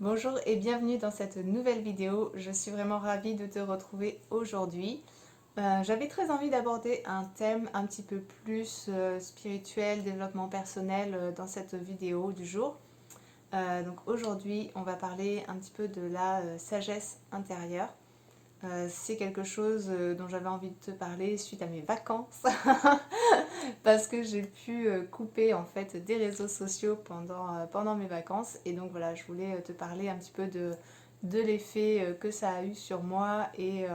Bonjour et bienvenue dans cette nouvelle vidéo. Je suis vraiment ravie de te retrouver aujourd'hui. J'avais très envie d'aborder un thème un petit peu plus spirituel, développement personnel dans cette vidéo du jour. Donc aujourd'hui, on va parler un petit peu de la sagesse intérieure. C'est quelque chose dont j'avais envie de te parler suite à mes vacances parce que j'ai pu couper en fait des réseaux sociaux pendant mes vacances et donc voilà, je voulais te parler un petit peu de l'effet que ça a eu sur moi et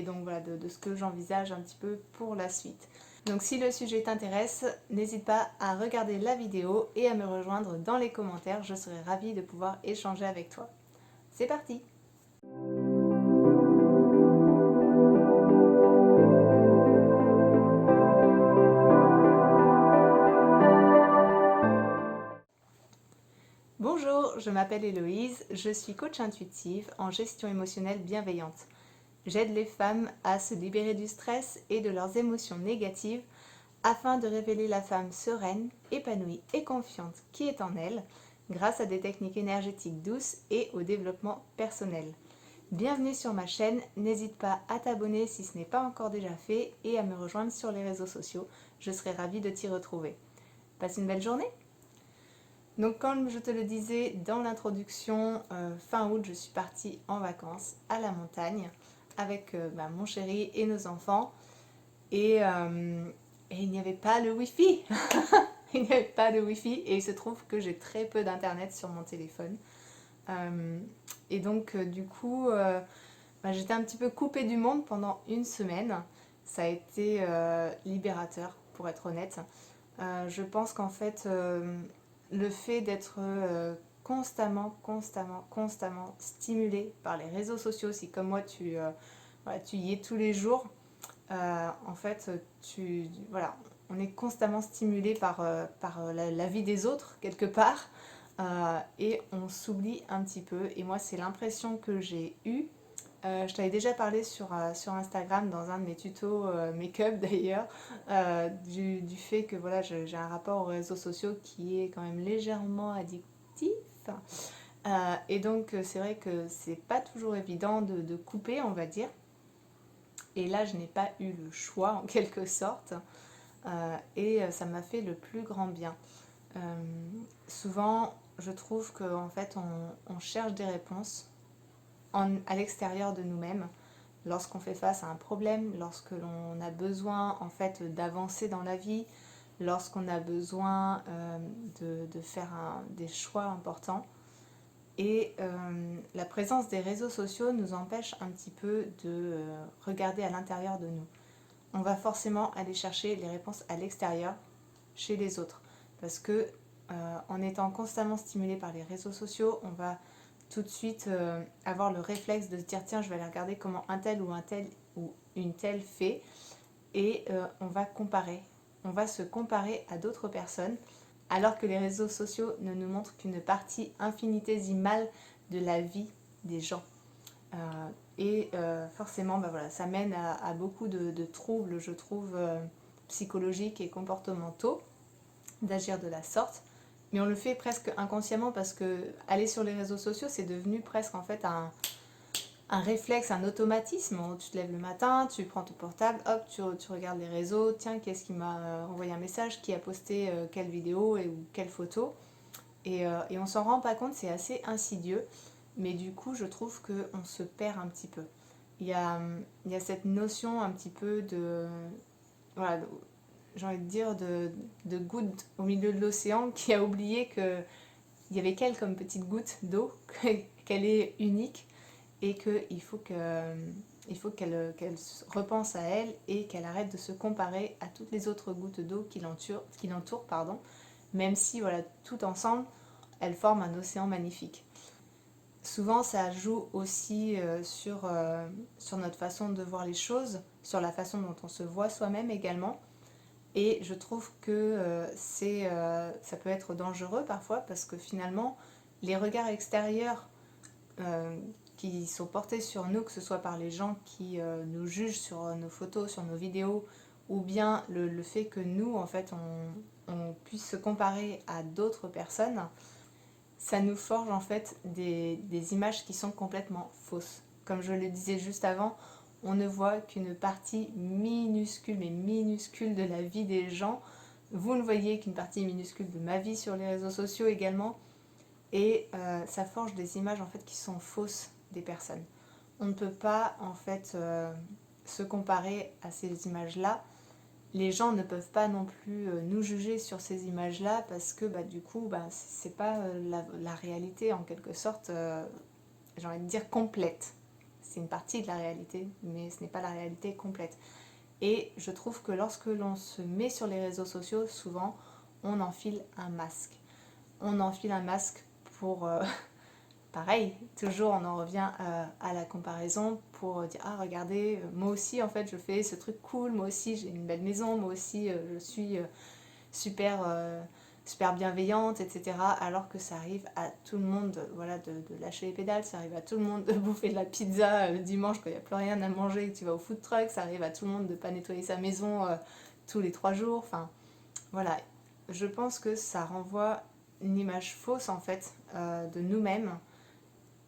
donc voilà de ce que j'envisage un petit peu pour la suite. Donc si le sujet t'intéresse, n'hésite pas à regarder la vidéo et à me rejoindre dans les commentaires, je serai ravie de pouvoir échanger avec toi. C'est parti! Bonjour, je m'appelle Héloïse, je suis coach intuitive en gestion émotionnelle bienveillante. J'aide les femmes à se libérer du stress et de leurs émotions négatives afin de révéler la femme sereine, épanouie et confiante qui est en elle grâce à des techniques énergétiques douces et au développement personnel. Bienvenue sur ma chaîne, n'hésite pas à t'abonner si ce n'est pas encore déjà fait et à me rejoindre sur les réseaux sociaux, je serai ravie de t'y retrouver. Passe une belle journée! Donc comme je te le disais dans l'introduction, fin août je suis partie en vacances à la montagne avec mon chéri et nos enfants et il n'y avait pas le wifi. Il n'y avait pas de wifi et il se trouve que j'ai très peu d'internet sur mon téléphone. Et donc du coup j'étais un petit peu coupée du monde pendant une semaine. Ça a été libérateur pour être honnête. Je pense qu'en fait le fait d'être constamment stimulé par les réseaux sociaux, si comme moi tu y es tous les jours, en fait voilà, on est constamment stimulé par la vie des autres quelque part et on s'oublie un petit peu. Et moi c'est l'impression que j'ai eue. Je t'avais déjà parlé sur Instagram dans un de mes tutos make-up d'ailleurs, du fait que voilà, j'ai un rapport aux réseaux sociaux qui est quand même légèrement addictif. Et donc c'est vrai que c'est pas toujours évident de couper, on va dire. Et là, je n'ai pas eu le choix en quelque sorte. Et ça m'a fait le plus grand bien. Euh, Souvent, je trouve qu'en fait, on cherche des réponses à l'extérieur de nous-mêmes lorsqu'on fait face à un problème, lorsque l'on a besoin en fait d'avancer dans la vie, lorsqu'on a besoin de faire des choix importants. Et la présence des réseaux sociaux nous empêche un petit peu de regarder à l'intérieur de nous. On va forcément aller chercher les réponses à l'extérieur, chez les autres. Parce que en étant constamment stimulé par les réseaux sociaux, on va tout de suite avoir le réflexe de se dire tiens, je vais aller regarder comment un tel ou une telle fait et on va comparer. On va se comparer à d'autres personnes alors que les réseaux sociaux ne nous montrent qu'une partie infinitésimale de la vie des gens. Forcément, voilà, ça mène à beaucoup de troubles, je trouve, psychologiques et comportementaux d'agir de la sorte. Mais on le fait presque inconsciemment parce que aller sur les réseaux sociaux, c'est devenu presque en fait un réflexe, un automatisme. Tu te lèves le matin, tu prends ton portable, hop, tu regardes les réseaux. Tiens, qu'est-ce qui m'a envoyé un message, qui a posté quelle vidéo ou quelle photo. Et on s'en rend pas compte, c'est assez insidieux. Mais du coup, je trouve qu'on se perd un petit peu. Il y a cette notion un petit peu de... Voilà, j'ai envie de dire de goutte au milieu de l'océan qui a oublié qu'il y avait qu'elle comme petite goutte d'eau, qu'elle est unique et il faut qu'elle repense à elle et qu'elle arrête de se comparer à toutes les autres gouttes d'eau qui l'entourent, pardon, même si voilà, tout ensemble, elles forment un océan magnifique. Souvent, ça joue aussi sur notre façon de voir les choses, sur la façon dont on se voit soi-même également. Et je trouve que ça peut être dangereux parfois parce que finalement, les regards extérieurs euh, qui sont portés sur nous, que ce soit par les gens qui nous jugent sur nos photos, sur nos vidéos, ou bien le fait que nous, en fait, on puisse se comparer à d'autres personnes, ça nous forge en fait des images qui sont complètement fausses. Comme je le disais juste avant, on ne voit qu'une partie minuscule, mais minuscule de la vie des gens. Vous ne voyez qu'une partie minuscule de ma vie sur les réseaux sociaux également. Et ça forge des images en fait qui sont fausses des personnes. On ne peut pas en fait se comparer à ces images-là. Les gens ne peuvent pas non plus nous juger sur ces images-là parce que du coup, c'est pas la réalité en quelque sorte, j'ai envie de dire complète. C'est une partie de la réalité, mais ce n'est pas la réalité complète. Et je trouve que lorsque l'on se met sur les réseaux sociaux, souvent, on enfile un masque. On enfile un masque pour pareil, toujours on en revient à la comparaison pour dire ah regardez, moi aussi en fait je fais ce truc cool, moi aussi j'ai une belle maison, moi aussi je suis super, super bienveillante, etc. Alors que ça arrive à tout le monde voilà, de lâcher les pédales, ça arrive à tout le monde de bouffer de la pizza le dimanche quand il n'y a plus rien à manger et que tu vas au food truck, ça arrive à tout le monde de ne pas nettoyer sa maison tous les 3 jours, enfin voilà, je pense que ça renvoie une image fausse en fait de nous-mêmes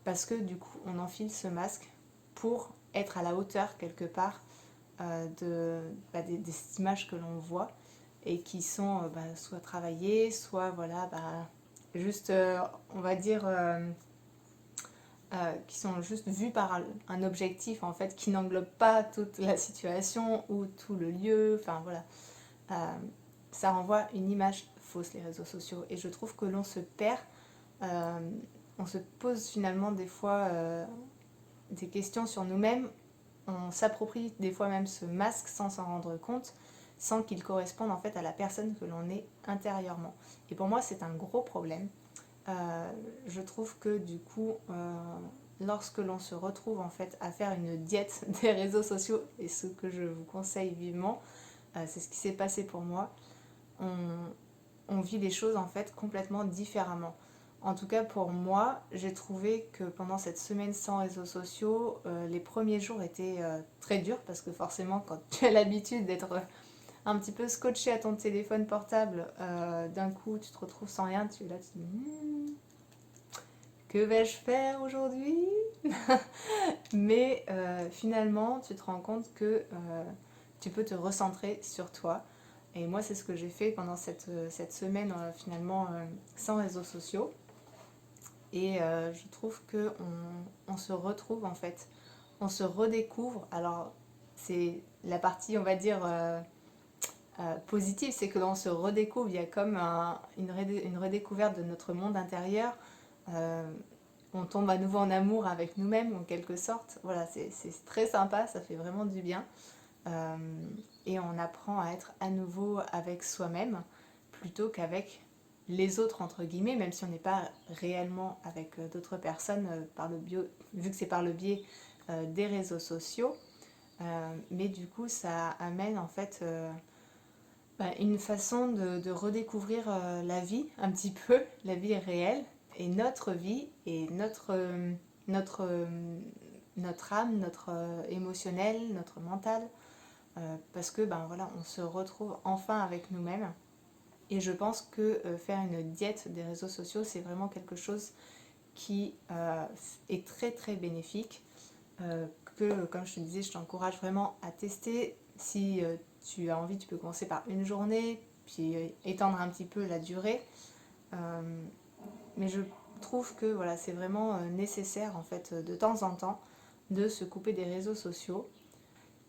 parce que du coup on enfile ce masque pour être à la hauteur quelque part des images que l'on voit et qui sont soit travaillées, soit voilà, juste on va dire qui sont juste vues par un objectif en fait qui n'englobe pas toute la situation ou tout le lieu, enfin voilà. Ça renvoie une image fausse les réseaux sociaux et je trouve que l'on se perd, euh, on se pose finalement des fois des questions sur nous-mêmes, on s'approprie des fois même ce masque sans s'en rendre compte, sans qu'il corresponde en fait à la personne que l'on est intérieurement. Et pour moi c'est un gros problème. Je trouve que du coup, lorsque l'on se retrouve en fait à faire une diète des réseaux sociaux, et ce que je vous conseille vivement, c'est ce qui s'est passé pour moi, on vit les choses en fait complètement différemment. En tout cas pour moi, j'ai trouvé que pendant cette semaine sans réseaux sociaux, les premiers jours étaient très durs parce que forcément quand tu as l'habitude d'être un petit peu scotché à ton téléphone portable, d'un coup tu te retrouves sans rien, tu es là, tu te dis que vais-je faire aujourd'hui? Mais finalement tu te rends compte que tu peux te recentrer sur toi. Et moi, c'est ce que j'ai fait pendant cette semaine finalement sans réseaux sociaux. Et je trouve qu'on se retrouve en fait, on se redécouvre. Alors, c'est la partie, on va dire, positive, c'est que l'on se redécouvre. Il y a comme une redécouverte de notre monde intérieur. Euh, on tombe à nouveau en amour avec nous-mêmes, en quelque sorte. Voilà, c'est très sympa, ça fait vraiment du bien. Euh, et on apprend à être à nouveau avec soi-même plutôt qu'avec les autres entre guillemets, même si on n'est pas réellement avec d'autres personnes vu que c'est par le biais des réseaux sociaux. Mais du coup ça amène en fait une façon de redécouvrir la vie un petit peu, la vie réelle et notre vie et notre, euh, notre âme, notre émotionnel, notre mental parce que voilà, on se retrouve enfin avec nous-mêmes. Et je pense que faire une diète des réseaux sociaux, c'est vraiment quelque chose qui est très très bénéfique. Que, comme je te disais, je t'encourage vraiment à tester. Si tu as envie, tu peux commencer par une journée, puis étendre un petit peu la durée. Euh, mais je trouve que voilà, c'est vraiment nécessaire en fait de temps en temps de se couper des réseaux sociaux.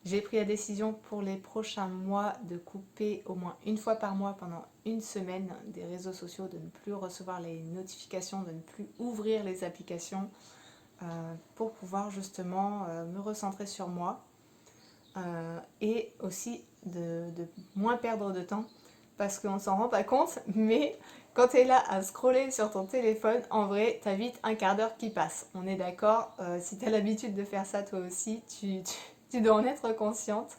J'ai pris la décision pour les prochains mois de couper au moins une fois par mois pendant une semaine des réseaux sociaux, de ne plus recevoir les notifications, de ne plus ouvrir les applications pour pouvoir justement me recentrer sur moi et aussi de moins perdre de temps parce qu'on ne s'en rend pas compte, mais quand tu es là à scroller sur ton téléphone, en vrai, t'as vite un quart d'heure qui passe. On est d'accord, si tu as l'habitude de faire ça toi aussi, tu dois en être consciente.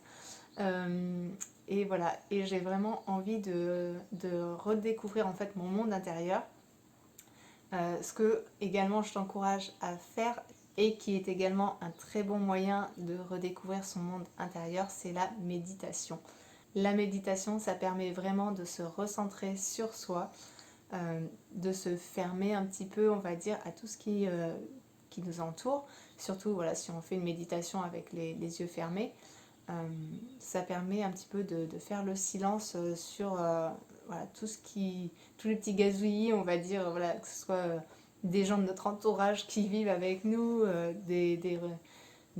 Euh, et voilà, et j'ai vraiment envie de redécouvrir en fait mon monde intérieur. Ce que également je t'encourage à faire et qui est également un très bon moyen de redécouvrir son monde intérieur, c'est la méditation. La méditation, ça permet vraiment de se recentrer sur soi, de se fermer un petit peu, on va dire, à tout ce qui nous entoure. Surtout, voilà, si on fait une méditation avec les yeux fermés, ça permet un petit peu de faire le silence sur voilà, tous les petits gazouillis, on va dire, voilà, que ce soit des gens de notre entourage qui vivent avec nous, des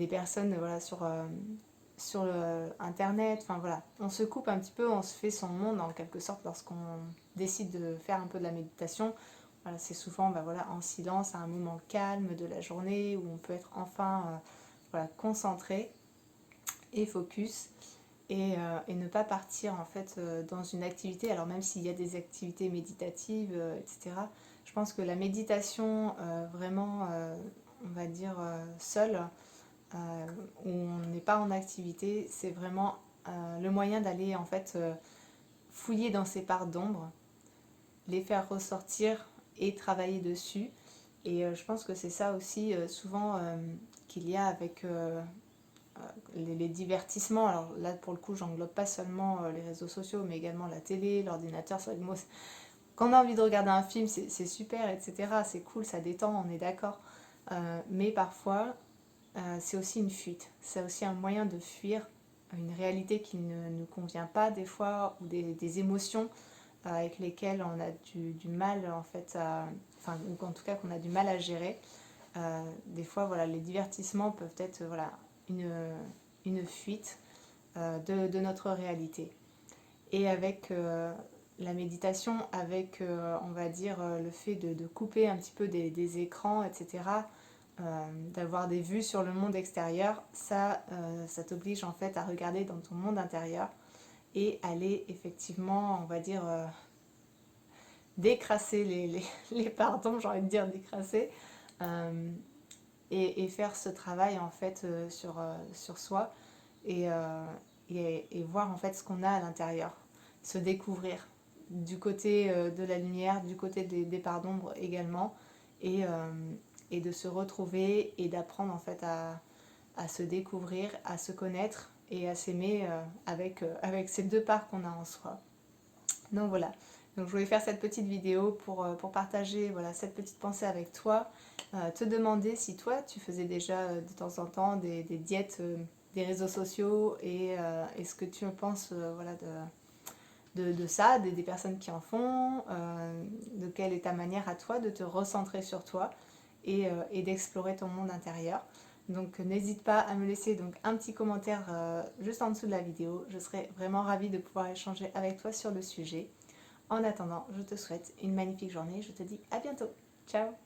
personnes voilà, sur Internet. Enfin voilà, on se coupe un petit peu, on se fait son monde en quelque sorte lorsqu'on décide de faire un peu de la méditation. Voilà, c'est souvent voilà, en silence, à un moment calme de la journée où on peut être enfin voilà, concentré et focus et ne pas partir en fait dans une activité. Alors même s'il y a des activités méditatives, etc., je pense que la méditation vraiment, on va dire, seule, où on n'est pas en activité, c'est vraiment le moyen d'aller en fait fouiller dans ces parts d'ombre, les faire ressortir et travailler dessus. Et je pense que c'est ça aussi souvent qu'il y a avec les divertissements. Alors là, pour le coup, j'englobe pas seulement les réseaux sociaux, mais également la télé, l'ordinateur. C'est vrai que moi, quand on a envie de regarder un film, c'est super, etc. C'est cool, ça détend, on est d'accord. Mais parfois, c'est aussi une fuite. C'est aussi un moyen de fuir une réalité qui ne nous convient pas des fois, ou des émotions avec lesquelles on a du mal en fait enfin, ou en tout cas qu'on a du mal à gérer. Des fois, voilà, les divertissements peuvent être voilà, une, une fuite de notre réalité. Et avec la méditation, avec, on va dire, le fait de couper un petit peu des écrans, etc., d'avoir des vues sur le monde extérieur, ça t'oblige en fait à regarder dans ton monde intérieur et aller effectivement, on va dire, décrasser les pardons, j'ai envie de dire décrasser, euh, et faire ce travail en fait sur soi et, et voir en fait ce qu'on a à l'intérieur, se découvrir du côté de la lumière, du côté des parts d'ombre également, et, et de se retrouver et d'apprendre en fait à se découvrir, à se connaître et à s'aimer avec ces deux parts qu'on a en soi. Donc voilà, donc je voulais faire cette petite vidéo pour partager voilà, cette petite pensée avec toi, te demander si toi tu faisais déjà de temps en temps des diètes des réseaux sociaux et ce que tu penses voilà, de ça, des personnes qui en font, de quelle est ta manière à toi de te recentrer sur toi et d'explorer ton monde intérieur. Donc n'hésite pas à me laisser donc un petit commentaire juste en dessous de la vidéo. Je serais vraiment ravie de pouvoir échanger avec toi sur le sujet. En attendant, je te souhaite une magnifique journée. Je te dis à bientôt. Ciao!